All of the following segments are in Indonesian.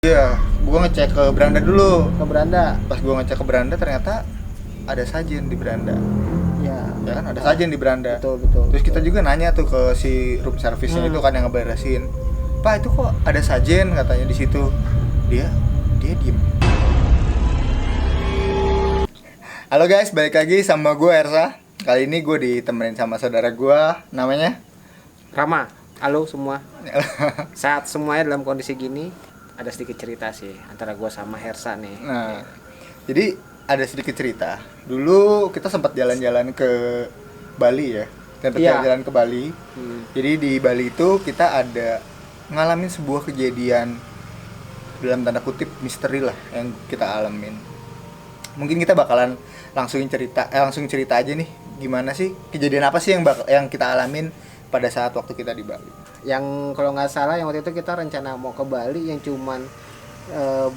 Iya, gua ngecek ke beranda dulu. Ke beranda. Pas gua ngecek ke beranda ternyata ada sajen di beranda. Ya. Ya kan, ada sajen di beranda. Betul. Terus kita juga nanya tuh ke si room service-nya itu kan yang ngeberesin. Pak, itu kok ada sajen katanya di situ. Dia diem. Halo guys, balik lagi sama gue Ersa. Kali ini gue ditemenin sama saudara gue, namanya Rama. Halo semua. Saat semuanya dalam kondisi gini, ada sedikit cerita sih antara gue sama Hersa nih. Nah, jadi ada sedikit cerita. Dulu kita sempat jalan-jalan ke Bali ya. Jalan ke Bali. Jadi di Bali itu kita ada ngalamin sebuah kejadian dalam tanda kutip misteri lah yang kita alamin. Mungkin kita bakalan langsung cerita aja nih, gimana sih kejadian apa sih yang kita alamin pada saat waktu kita di Bali. Yang kalau nggak salah yang waktu itu kita rencana mau ke Bali yang cuman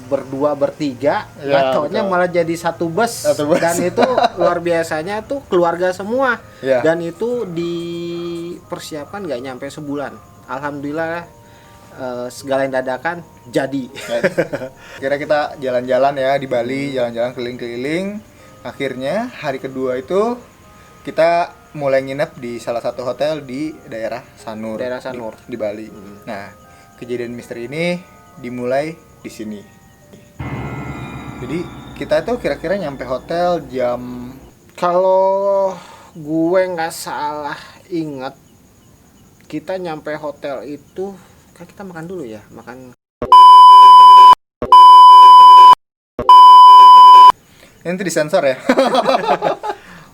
berdua bertiga, Ya, taunya malah jadi satu bus. Dan itu luar biasanya tuh keluarga semua. Ya. Dan itu dipersiapkan nggak nyampe sebulan. Alhamdulillah segala yang dadakan jadi. Kira kita jalan-jalan ya di Bali, jalan-jalan keliling-keliling. Akhirnya hari kedua itu kita mulai nginep di salah satu hotel di daerah Sanur. Di Bali. Nah, kejadian misteri ini dimulai di sini. Jadi kita tuh kira-kira nyampe hotel jam, Kalau gue nggak salah ingat, kita nyampe hotel itu kan kita makan dulu ya, makan. ini tuh disensor ya.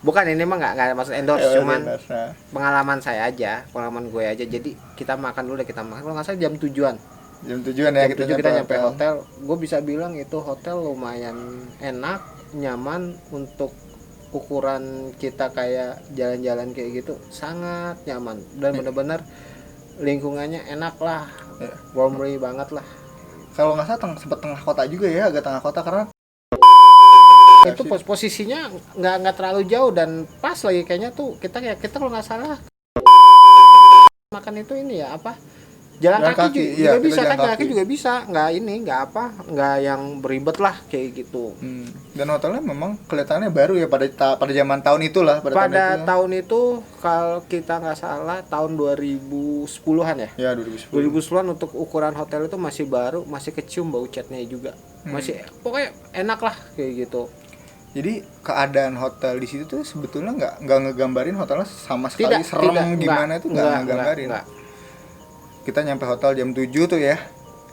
Bukan, ini mah nggak maksud endorse, cuman Nah, pengalaman saya aja, pengalaman gue aja. Jadi kita makan dulu deh, kita makan. Kalau nggak salah jam tujuan. jam tujuan ya Jam 7 kita nyampe hotel. Gue bisa bilang itu hotel lumayan enak, nyaman untuk ukuran kita kayak jalan-jalan kayak gitu, sangat nyaman dan bener-bener lingkungannya enak lah, warmly banget lah. Kalau nggak salah sempat tengah kota juga ya, agak tengah kota karena Itu posisinya nggak terlalu jauh dan pas lagi kayaknya tuh kita kalau nggak salah makan itu ini ya apa, jalan kaki juga bisa kan, jalan kaki juga bisa, nggak yang beribet lah kayak gitu. Dan hotelnya memang kelihatannya baru ya pada zaman tahun itulah, pada tahun itu kalau kita nggak salah tahun 2010-an ya. Ya 2010-an untuk ukuran hotel itu masih baru, masih kecium bau catnya juga. Masih pokoknya enak lah kayak gitu. Jadi keadaan hotel di situ tuh sebetulnya nggak ngegambarin hotelnya sama sekali serem gimana, itu nggak ngegambarin. Kita nyampe hotel jam 7 tuh ya.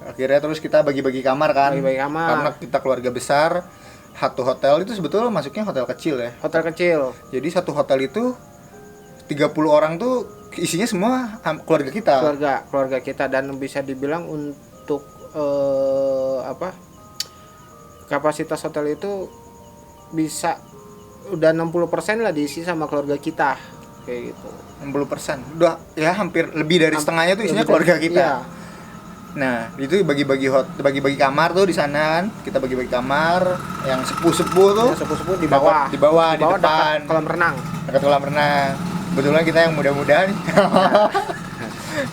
Akhirnya terus kita bagi-bagi kamar kan. Karena kita keluarga besar. Satu hotel itu sebetulnya masuknya hotel kecil ya. Hotel kecil. Jadi satu hotel itu 30 orang tuh isinya semua keluarga kita. Keluarga kita, dan bisa dibilang untuk kapasitas hotel itu bisa udah 60% lah diisi sama keluarga kita kayak gitu. 60%. Udah ya hampir lebih dari setengahnya tuh isinya keluarga kita. Iya. Nah, itu bagi-bagi kamar tuh di sana kan. Kita bagi-bagi kamar yang sepuh-sepuh tuh. Yang sepuh-sepuh di bawah di depan. Kolam renang. Dekat kolam renang. Kebetulan kita yang muda-muda nih.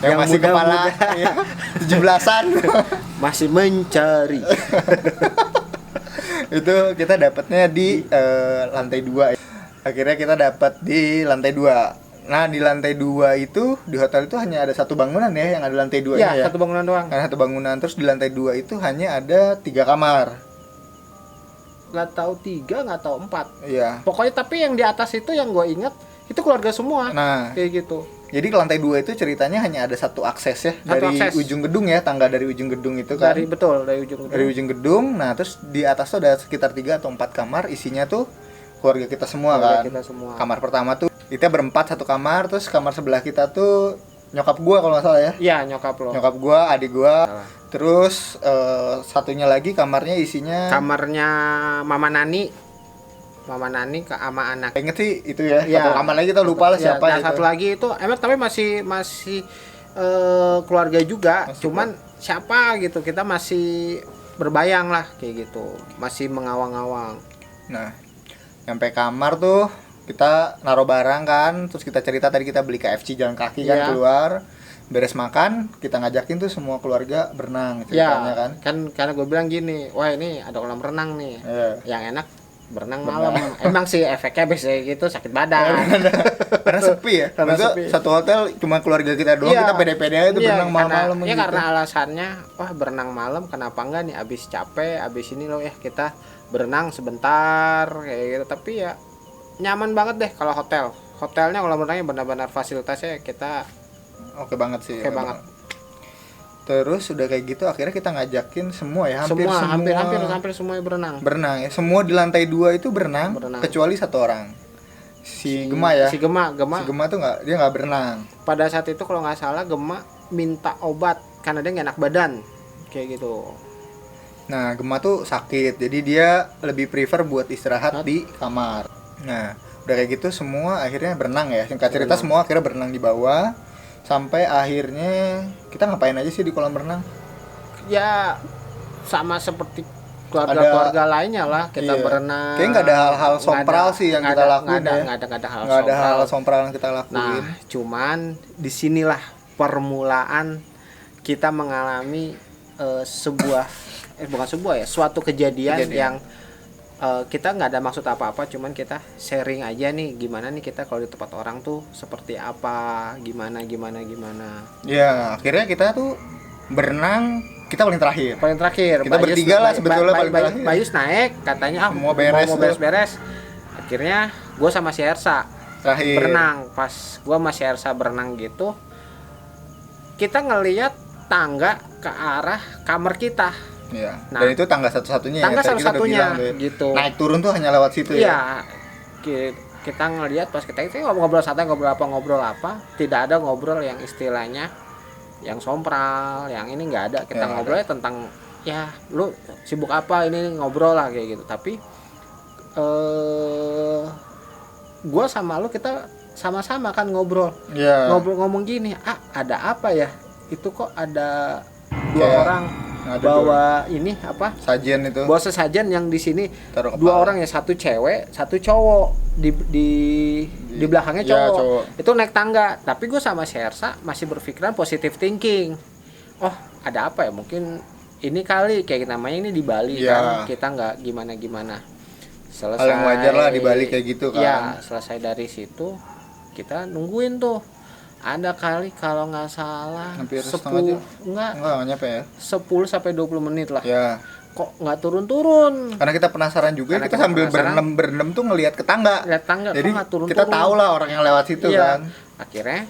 yang masih kepala ya, 17-an. Masih mencari. Itu kita dapatnya di lantai 2. Akhirnya kita dapat di lantai 2. Nah, di lantai 2 itu di hotel itu hanya ada satu bangunan ya yang ada lantai 2 ya. Satu bangunan doang. Karena satu bangunan, terus di lantai 2 itu hanya ada 3 kamar. Nggak tahu 3, nggak tahu 4. Iya. Pokoknya tapi yang di atas itu yang gue ingat itu keluarga semua. Nah, kayak gitu. Jadi ke lantai 2 itu ceritanya hanya ada satu akses ya, dari ujung gedung ya, tangga dari ujung gedung itu kan. Dari ujung gedung. Dari ujung gedung. Nah, terus di atas tuh ada sekitar 3 atau 4 kamar, isinya tuh keluarga kita semua kan. Kamar pertama tuh kita berempat satu kamar, terus kamar sebelah kita tuh nyokap gua kalau nggak salah ya. Iya, nyokap lo. Nyokap gua, adik gua. Terus satunya lagi kamarnya isinya kamarnya Mama Nani sama anak. Ingat sih itu ya. Satu kamar lagi kita lupa lah siapa itu. Satu lagi itu emang tapi masih keluarga juga, cuman siapa gitu kita masih berbayang lah kayak gitu, masih mengawang-awang. Nah, nyampe kamar tuh kita naruh barang kan, terus kita cerita tadi kita beli KFC jalan kaki kan keluar. beres makan kita ngajakin tuh semua keluarga berenang ceritanya Ya, kan. karena gue bilang gini, wah ini ada kolam renang nih. Iya. Yang enak berenang malam. Emang sih efeknya biasanya gitu sakit badan. Karena sepi ya. Karena Maksudnya sepi. satu hotel cuma keluarga kita doang, Iya. kita pede-pede aja tuh Iya, berenang malam-malam ya gitu. karena alasannya, wah berenang malam kenapa enggak nih, abis capek, abis ini loh ya kita berenang sebentar kayak gitu. Tapi ya nyaman banget deh kalau hotel. Hotelnya kalau renangnya benar-benar fasilitasnya kita Oke banget sih. oke banget. Terus udah kayak gitu akhirnya kita ngajakin semua ya, hampir Hampir semuanya berenang. berenang ya. Semua di lantai 2 itu berenang. Kecuali satu orang. Si Gema ya. Si Gema Si Gema tuh dia nggak berenang. pada saat itu kalau nggak salah Gema minta obat karena dia nggak enak badan kayak gitu. Nah, Gema tuh sakit, jadi dia lebih prefer buat istirahat di kamar. Nah, udah kayak gitu semua akhirnya berenang ya. Singkat cerita semua akhirnya berenang di bawah. Sampai akhirnya kita ngapain aja sih di kolam renang? Ya sama seperti keluarga-keluarga lainnya lah, kita berenang. Kayaknya nggak ada hal-hal sompral sih yang kita lakuin ya. Nggak ada hal sompral yang kita lakuin. Nah, cuman disinilah permulaan kita mengalami suatu kejadian yang kita nggak ada maksud apa-apa, cuman kita sharing aja nih gimana nih kita kalau di tempat orang tuh seperti apa, gimana. Ya, akhirnya kita tuh berenang, kita paling terakhir. Kita Bayus, bertiga lah sebetulnya paling terakhir. Bayus naik, katanya Semua mau beres beres. Akhirnya gue sama si Ersa Terakhir. berenang. Pas gue sama si Ersa berenang gitu, kita ngelihat tangga ke arah kamar kita. Iya. Nah, dan itu tangga satu-satunya tangga ya. Tadi kita udah satu-satunya bilang tuh ya. gitu. Naik turun tuh hanya lewat situ ya. Iya. Kita ngelihat pas kita itu ngobrol santai, ngobrol apa, tidak ada ngobrol yang istilahnya yang sompral, yang ini nggak ada. Kita ngobrolnya tentang ya lu sibuk apa ini, ngobrol lah kayak gitu. Tapi gua sama lu kita sama-sama kan ngobrol. Iya. Ngomong gini, ada apa ya? Itu kok ada dua Kayak orang bawa ini apa? Sajian itu. Bawa sesajen yang di sini Taruh kepala. dua orang ya, satu cewek, satu cowok di belakangnya Ya, cowok. cowok. Itu naik tangga. Tapi gue sama Shersa masih berpikiran positive thinking. Oh, ada apa ya? Mungkin ini kali kayak namanya ini di Bali Ya. kan. Kita nggak gimana-gimana. Selesai. Hal yang wajar lah di Bali kayak gitu kan. Ya, selesai dari situ kita nungguin tuh. Ada kali kalau nggak salah Hampir 10 setengah enggak nyampe ya. 10 sampai 20 menit lah. Ya. Kok nggak turun-turun? Karena kita penasaran juga, Karena kita kita sambil penasaran. berenam tuh ngelihat ke tangga. Lihat tangga, Jadi kok nggak turun-turun? kita tahu lah orang yang lewat situ Iya. kan. Akhirnya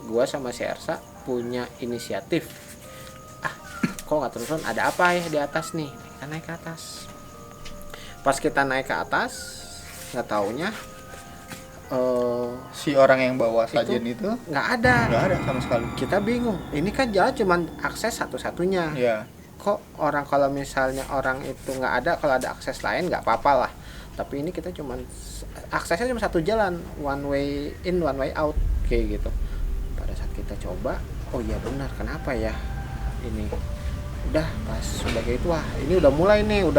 gua sama si Ersa punya inisiatif. Kok nggak turun? Ada apa ya di atas nih? Kita naik ke atas. Pas kita naik ke atas, nggak taunya Si orang yang bawa sajian itu nggak ada. nggak ada sama sekali. Kita bingung. Ini kan jalan cuman akses satu-satunya. Iya. Kok orang kalau misalnya orang itu nggak ada, kalau ada akses lain nggak apa-apa lah. Tapi ini kita cuman aksesnya cuma satu jalan, one way in, one way out kayak gitu. Pada saat kita coba, oh iya benar, kenapa ya ini? Udah pas udah kayak itu, wah ini udah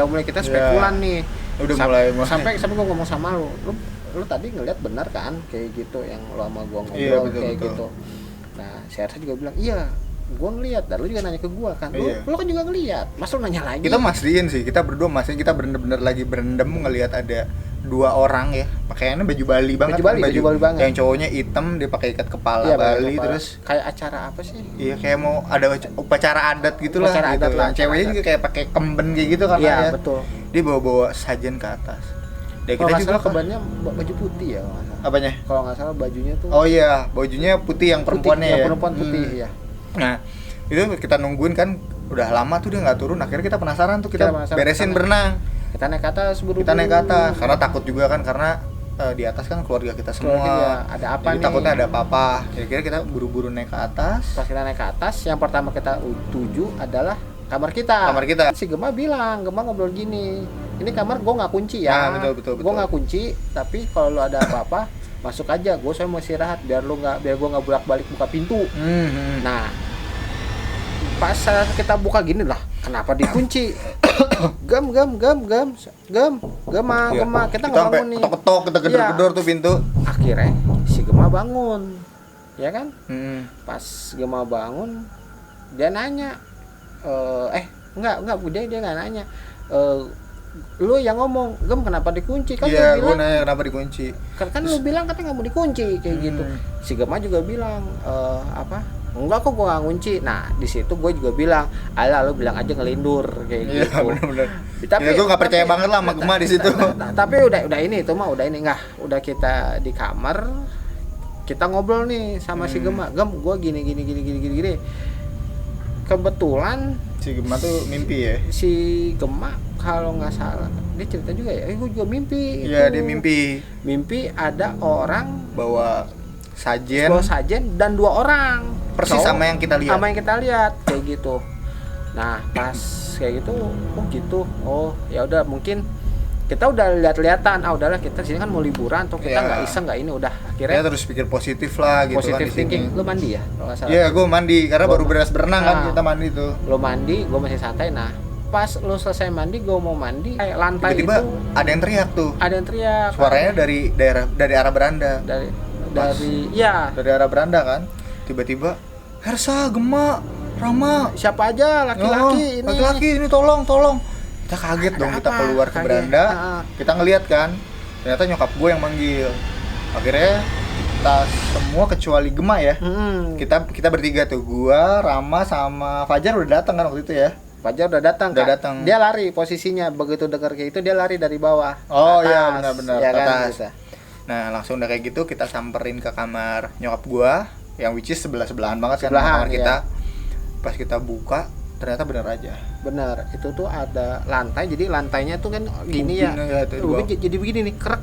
mulai kita spekulan nih. Udah mulai. Sampai gue ngomong sama lu tadi ngeliat benar kan kayak gitu yang lu sama gua ngobrol. Iya, betul, kayak betul. gitu. Nah, si Ersa juga bilang, "Iya, gua ngeliat." Dan lu juga nanya ke gua kan. Iya. Lu kan juga ngeliat. Mas lu nanya lagi. Kita mastiin sih, kita berdua mastiin, kita bener-bener lagi berendam ngelihat ada dua orang ya, pakaiannya baju Bali banget. Baju Bali banget. Yang cowoknya hitam, dia pakai ikat kepala Iya, Bali, kepala. terus kayak acara apa sih? iya kayak mau ada upacara adat gitu lah. Upacara Gitu. adat lah, Yang ceweknya adat. juga kayak pakai kemben kayak gitu kan Iya, ya. betul. Dia bawa sajian ke atas. Dan Kalau kita nggak juga salah kebannya baju putih ya, kalau nggak salah. apanya? Kalau nggak salah bajunya tuh Oh iya, bajunya putih yang perempuannya putih, ya. yang perempuan putih ya. Nah, itu kita nungguin kan udah lama tuh dia nggak turun. Akhirnya kita penasaran tuh, kita Kita penasaran, beresin kita berenang. Kita naik ke atas buru-buru. Kita naik ke atas karena takut juga kan, karena di atas kan keluarga kita semua. Keluarga, ada apa Jadi nih? takutnya ada apa-apa. Kira-kira kita buru-buru naik ke atas. Pas kita naik ke atas, yang pertama kita tuju adalah kamar kita. Kamar kita. Si Gema ngobrol gini, ini kamar gue nggak kunci ya. Nah, betul. Gue nggak kunci, tapi kalau lu ada apa-apa masuk aja. Gue mau istirahat biar gue nggak bolak-balik buka pintu. Nah, pas kita buka gini lah, kenapa dikunci? Gem, kita nggak bangun nih. Ketok-ketok, kita gedor-gedor tuh pintu. Akhirnya si Gema bangun. ya kan? Pas Gema bangun dia nanya enggak dia nggak nanya, lu yang ngomong, Gem kenapa dikunci kan? Iya, gue nanya kenapa dikunci kan lu bilang katanya nggak mau dikunci kayak gitu. Si Gema juga bilang enggak kok gue nggak ngunci. Nah di situ gue juga bilang, alah lu bilang aja ngelindur kayak gitu. Iya benar-benar. Tapi ya, gue nggak percaya banget lah sama Gema di situ. Tapi udah ini itu mah udah ini nggak, udah kita di kamar kita ngobrol nih sama si Gema, Gem gue gini. Kebetulan si Gema tuh mimpi ya. Si Gema kalau nggak salah dia cerita juga ya, gue juga mimpi. Iya dia mimpi ada orang bawa sajen dan 2 orang persis sama yang kita lihat kayak gitu. Nah pas kayak gitu, ya udah mungkin kita udah lihat-lihatan, udahlah kita sini kan mau liburan atau kita nggak iseng nggak ini, udah akhirnya ya terus pikir positif lah gitu. Positive thinking. Lu mandi ya kalau nggak salah? Iya gue mandi karena baru beres berenang kan, kita mandi tuh. Lu mandi, gue masih santai. Nah pas lu selesai mandi, gue mau mandi, kayak lantai tiba-tiba itu ada yang teriak tuh. Suaranya dari arah beranda. Dari arah beranda kan. Tiba-tiba Hersa, Gema, Rama, siapa aja laki-laki ini tolong. Kita kaget dong, kita keluar ke beranda, kita ngeliat kan, ternyata nyokap gue yang manggil. Akhirnya kita semua kecuali Gema ya, kita bertiga tuh, gue, Rama sama Fajar udah datang kan waktu itu ya. Fajar udah datang. Dia lari posisinya, begitu dengar kayak itu dia lari dari bawah. Oh iya benar-benar ya ke atas. Kan, gitu. Nah langsung udah kayak gitu kita samperin ke kamar nyokap gue, yang which is sebelahan banget kan kamar kita. Pas kita buka ternyata bener aja. Bener, itu tuh ada lantai, jadi lantainya tuh kan gini ya. Jadi begini nih, krek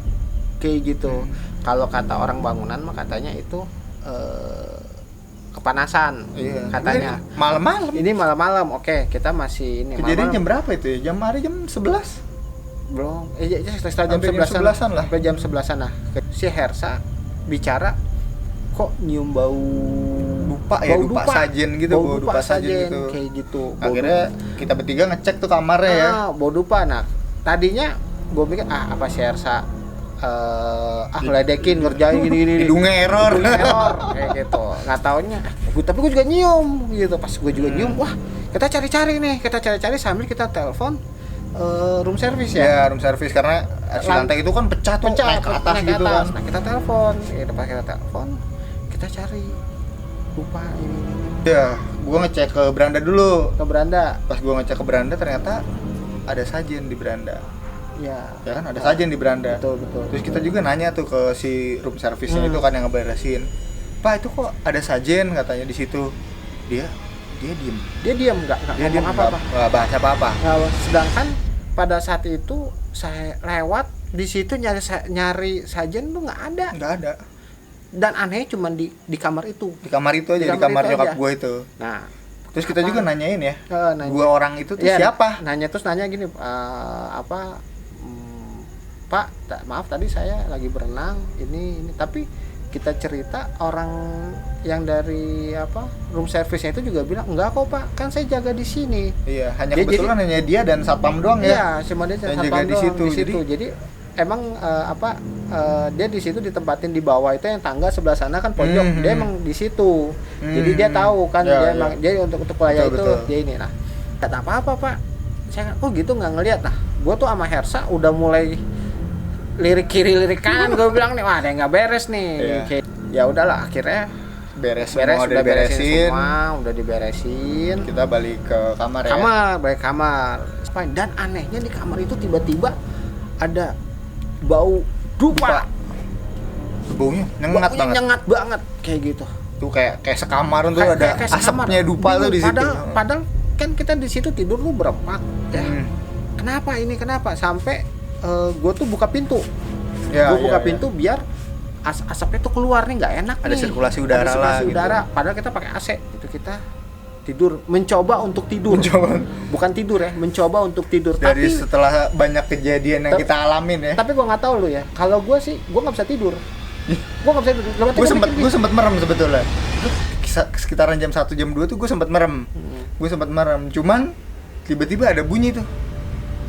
kayak gitu. Kalau kata orang bangunan mah katanya itu kepanasan. Katanya. Malam-malam. Ini malam-malam. Oke, kita masih ini. Kejadian jam berapa itu ya? Jam 11? Belum. Setelah jam 11-an lah. Sampai jam 11-an lah. Si Hersa bicara, kok nyium bau dupa sajen gitu, bau dupa sajen gitu. Kayak gitu. Akhirnya kita bertiga ngecek tuh kamarnya ya. Bau dupa. Nah, tadinya gue mikir apa si Hersa ngeledekin ngerjain gini. Hidungnya error kayak gitu. Nggak taunya. Tapi gue juga nyium gitu. Pas gue juga nyium, wah, kita cari-cari sambil kita telepon room service ya. Iya, room service karena lantai itu kan pecah tuh, naik ke atas gitu kan. Nah, kita telepon, kita cari lupa ini. Ya, gua ngecek ke beranda dulu. Pas gua ngecek ke beranda ternyata ada sajen di beranda. Ya kan ada sajen di beranda. Betul. Terus kita juga nanya tuh ke si room service-nya itu kan yang ngeberesin. Pak, itu kok ada sajen katanya di situ. Dia diem nggak ngomong apa-apa. Nggak bahas apa-apa. Nah, sedangkan pada saat itu saya lewat di situ nyari sajen tuh nggak ada. Dan aneh cuman di kamar itu. Di kamar nyokap gue itu. Nah, terus kita juga nanyain ya. Dua orang itu tuh siapa? Nanya gini, Pak, maaf tadi saya lagi berenang ini tapi kita cerita orang yang dari room service-nya itu juga bilang enggak kok Pak, kan saya jaga di sini. Iya, kebetulan hanya dia dan satpam doang ya. Iya, cuma dia satpam doang di situ. Jadi emang dia di situ ditempatin di bawah itu yang tangga sebelah sana kan pojok. Dia emang di situ. Jadi dia tahu kan dia untuk pelayan itu betul. Dia ini. Nah, kata apa Pak? Saya gitu nggak ngelihat. Nah, gue tuh sama Hersa udah mulai lirik kiri lirik kanan. Gue bilang nih, wah ada yang nggak beres nih. Ya udahlah, akhirnya beres udah diberesin. Kita balik ke kamar ya. Balik kamar. Dan anehnya di kamar itu tiba-tiba ada bau dupa. Baunya nyengat banget kayak gitu. Tuh kayak sekamar tuh ada asapnya dupa tuh di situ. Padahal kan kita di situ tidur tuh berempat ya. Kenapa sampai gue tuh buka pintu. Gue buka pintu biar asapnya tuh keluar nih, nggak enak ada nih. Sirkulasi udara gitu. Padahal kita pakai AC itu, kita tidur, mencoba untuk tidur. Bukan tidur ya, mencoba untuk tidur. Dari setelah banyak kejadian yang kita alamin ya. Tapi gue nggak tahu lu ya. Kalau gue sih, gue nggak bisa tidur. Gue sempet merem sebetulnya. Itu sekitaran jam 1 jam 2 tuh gue sempet merem. Cuman tiba-tiba ada bunyi tuh.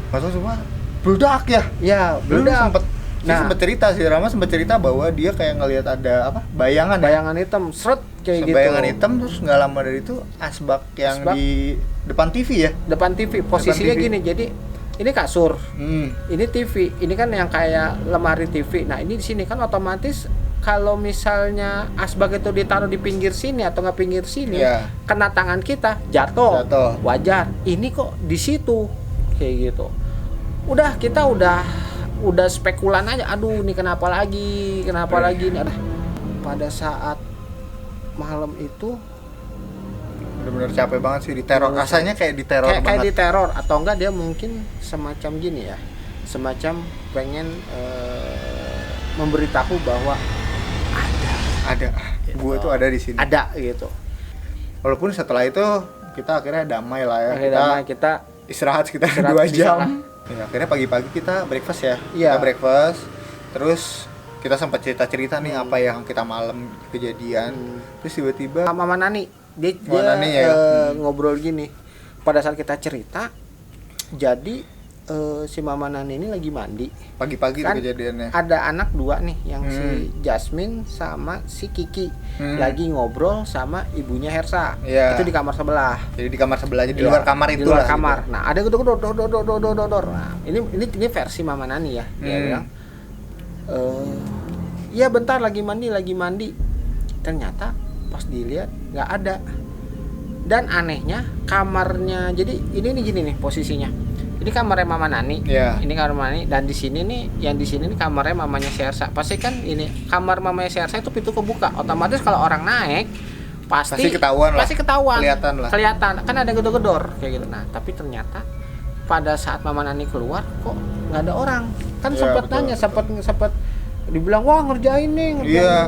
Nggak tahu semua. Beledak ya. Ya, beledak. Sempet Dia sempet cerita sih, Rama sempet cerita bahwa dia kayak ngelihat ada apa? Bayangan hitam, seret kayak gitu. Bayangan hitam, terus nggak lama dari itu asbak yang di depan TV ya. Depan TV, posisinya TV. gini. Jadi ini kasur. Ini TV. Ini kan yang kayak lemari TV. Nah, ini di sini kan otomatis kalau misalnya asbak itu ditaruh di pinggir sini atau nggak pinggir sini, kena tangan kita, jatuh. Wajar. Ini kok di situ kayak gitu. Kita udah spekulan aja. Aduh, ini kenapa lagi nih. Pada saat malam itu benar-benar capek banget sih, diteror. Rasanya kayak diteror banget. Kayak diteror, atau enggak dia mungkin semacam gini ya. Semacam pengen memberitahu bahwa ada gitu. Gue tuh ada di sini. Ada gitu. Walaupun setelah itu kita akhirnya damai lah ya. Kita istirahat sekitar 2 jam. Ya, akhirnya pagi-pagi kita breakfast ya. Kita breakfast. Terus kita sempat cerita-cerita nih apa yang kita malam kejadian. Terus tiba-tiba Mama Nani dia ngobrol gini. Pada saat kita cerita, jadi si Mama Nani ini lagi mandi. Pagi-pagi kan kejadiannya. Ada anak 2 nih, yang si Jasmine sama si Kiki lagi ngobrol sama ibunya Hersa. Itu di kamar sebelah. Jadi di kamar sebelahnya, di luar kamar itu. Di luar kamar. Gitu. Nah, ada gedor. Nah, ini versi Mama Nani ya. Dia bilang, iya bentar lagi mandi. Ternyata pas dilihat nggak ada. Dan anehnya kamarnya, jadi ini nih gini nih posisinya. Ini kamarnya Mama Nani. Ini kamar Mama Nani, dan di sini nih, yang di sini nih kamarnya mamanya Shersa. Pasti kan ini kamar mamanya Shersa itu pintu kebuka. Otomatis kalau orang naik pasti ketahuan. Kelihatan. Kan ada gedor-gedor kayak gitu. Nah, tapi ternyata pada saat Mama Nani keluar kok nggak ada orang. Kan sempat nanya, sempat dibilang, wah ngerjain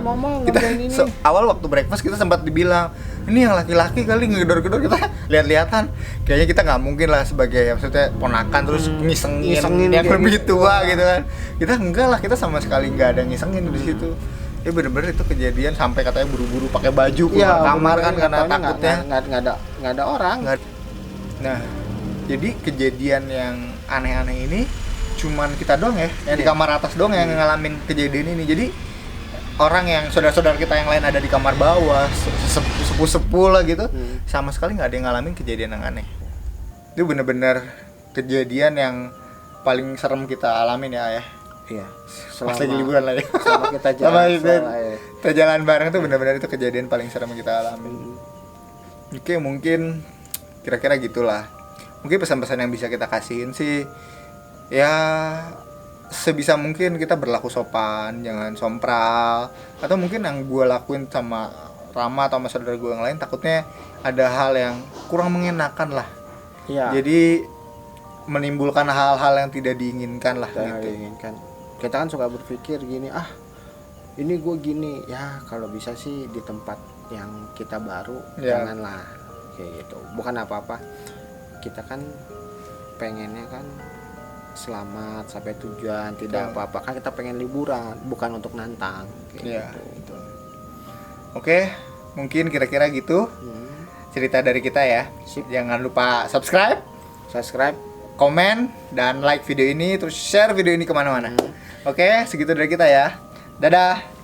Mama ngerjain ini. Awal waktu breakfast kita sempat dibilang, ini yang laki-laki kali ngedor-gedor, kita lihat-lihatan. Kayaknya kita nggak mungkin lah sebagai maksudnya ponakan terus ngisengin yang lebih tua gitu kan. Kita enggak lah, kita sama sekali nggak ada ngisengin di situ. Ya bener-bener itu kejadian sampai katanya buru-buru pakai baju keluar kamar kan karena takutnya nggak ada orang. Nah, jadi kejadian yang aneh-aneh ini cuman kita doang ya, yang di kamar atas doang yang ngalamin kejadian ini. Jadi orang yang saudara-saudara kita yang lain ada di kamar bawah, sepuh-sepuh lah gitu, sama sekali nggak ada yang ngalamin kejadian yang aneh. Itu bener-bener kejadian yang paling serem kita alamin ya. Iya. Pas lagi liburan lah ya. Sama kita jalan bareng tuh bener-bener itu kejadian paling serem kita alamin. Oke, mungkin kira-kira gitulah. Mungkin pesan-pesan yang bisa kita kasihin sih, ya sebisa mungkin kita berlaku sopan, jangan sompral. Atau mungkin yang gue lakuin sama Rama atau sama saudara gue yang lain, takutnya ada hal yang kurang mengenakan lah. Jadi menimbulkan hal-hal yang tidak diinginkan lah gitu. Kita kan suka berpikir gini, ini gue gini ya, kalau bisa sih di tempat yang kita baru janganlah kayak gitu. Bukan apa-apa, kita kan pengennya kan selamat sampai tujuan, tidak apa-apa kan, kita pengen liburan, bukan untuk nantang kayak gitu. Oke, mungkin kira-kira gitu cerita dari kita ya. Jangan lupa subscribe, komen, dan like video ini, terus share video ini kemana-mana. Oke, segitu dari kita ya. Dadah.